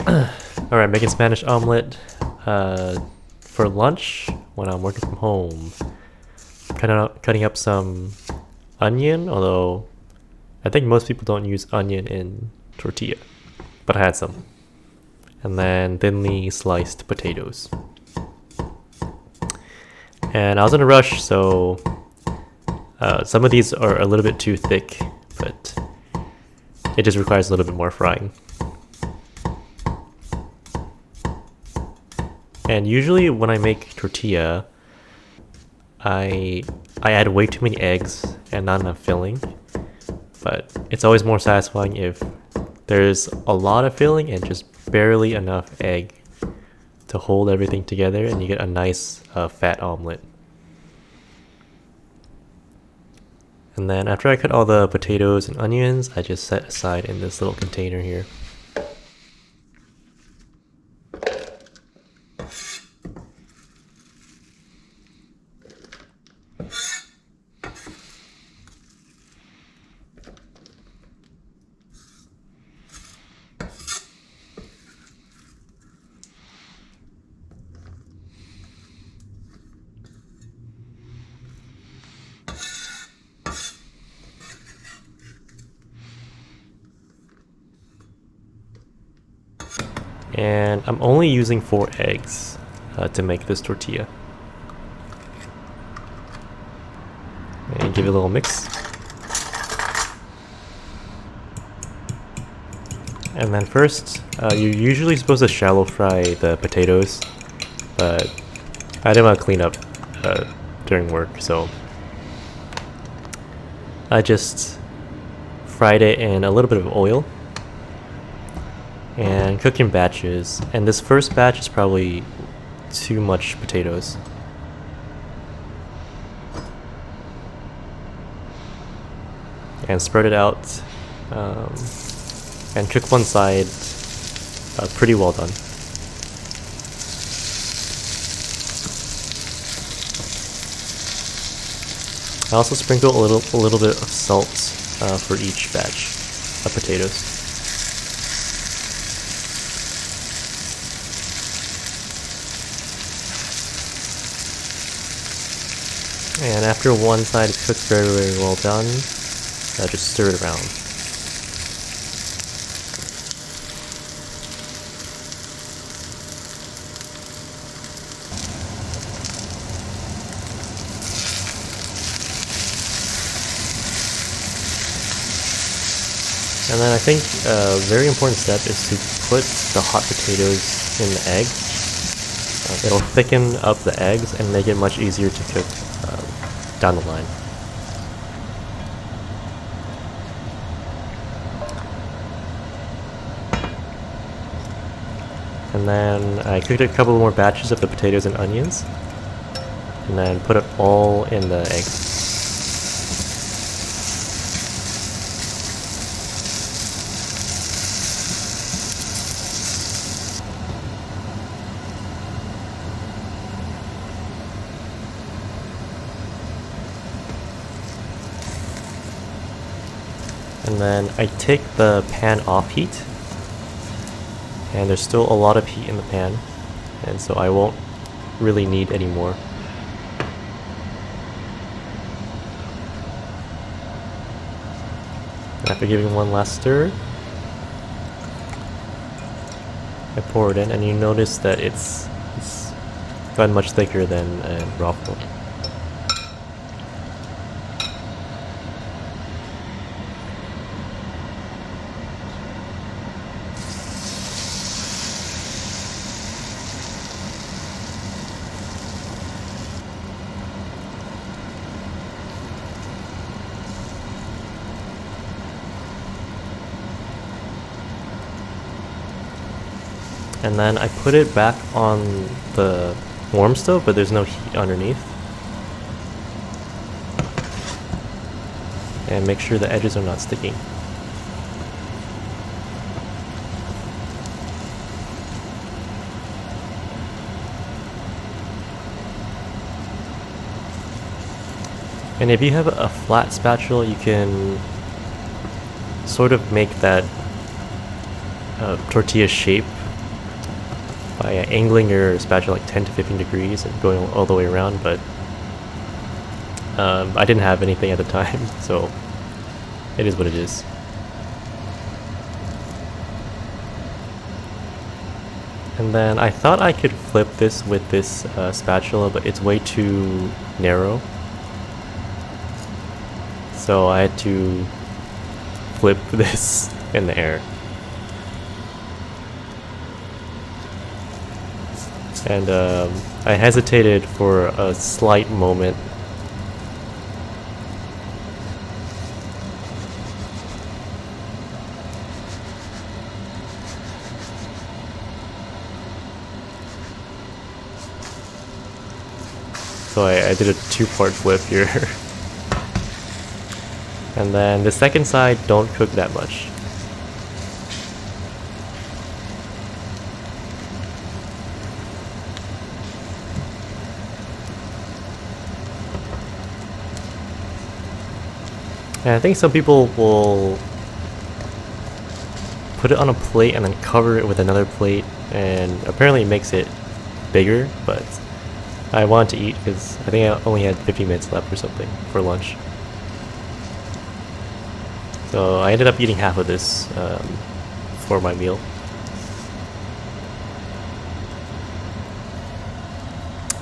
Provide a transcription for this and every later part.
Alright, making Spanish omelet for lunch when I'm working from home. Cutting up some onion, although I think most people don't use onion in tortilla, but I had some. And then thinly sliced potatoes. And I was in a rush, so some of these are a little bit too thick, but it just requires a little bit more frying. And usually when I make tortilla, I add way too many eggs and not enough filling, but it's always more satisfying if there's a lot of filling and just barely enough egg to hold everything together, and you get a nice fat omelet. And then after I cut all the potatoes and onions, I just set aside in this little container here. And I'm only using 4 eggs to make this tortilla. And give it a little mix. And then first, you're usually supposed to shallow fry the potatoes, but I didn't want to clean up during work, so I just fried it in a little bit of oil and cook in batches. And this first batch is probably too much potatoes. And spread it out and cook one side pretty well done. I also sprinkle a little bit of salt for each batch of potatoes. And after one side is cooked very, very well done, just stir it around. And then I think a very important step is to put the hot potatoes in the egg. It'll thicken up the eggs and make it much easier to cook down the line. And then I cooked a couple more batches of the potatoes and onions, and then put it all in the egg. And then I take the pan off heat, and there's still a lot of heat in the pan, and so I won't really need any more. After giving one last stir, I pour it in, and you notice that it's gotten much thicker than raw pork. And then I put it back on the warm stove, but there's no heat underneath. And make sure the edges are not sticking. And if you have a flat spatula, you can sort of make that tortilla shape by angling your spatula like 10 to 15 degrees and going all the way around, but I didn't have anything at the time, so it is what it is. And then I thought I could flip this with this spatula, but it's way too narrow. So I had to flip this in the air. And I hesitated for a slight moment. So I did a two-part flip here. And then the second side, don't cook that much. And I think some people will put it on a plate and then cover it with another plate, and apparently it makes it bigger, but I wanted to eat because I think I only had 50 minutes left or something for lunch. So I ended up eating half of this for my meal.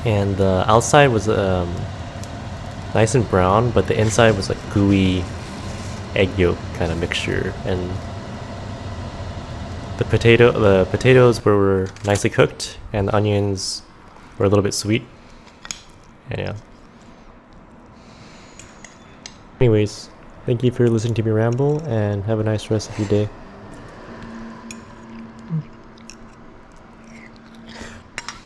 And the outside was nice and brown, but the inside was like gooey egg yolk kind of mixture, and the potatoes were nicely cooked, and the onions were a little bit sweet. And yeah. Anyways, thank you for listening to me ramble, and have a nice rest of your day.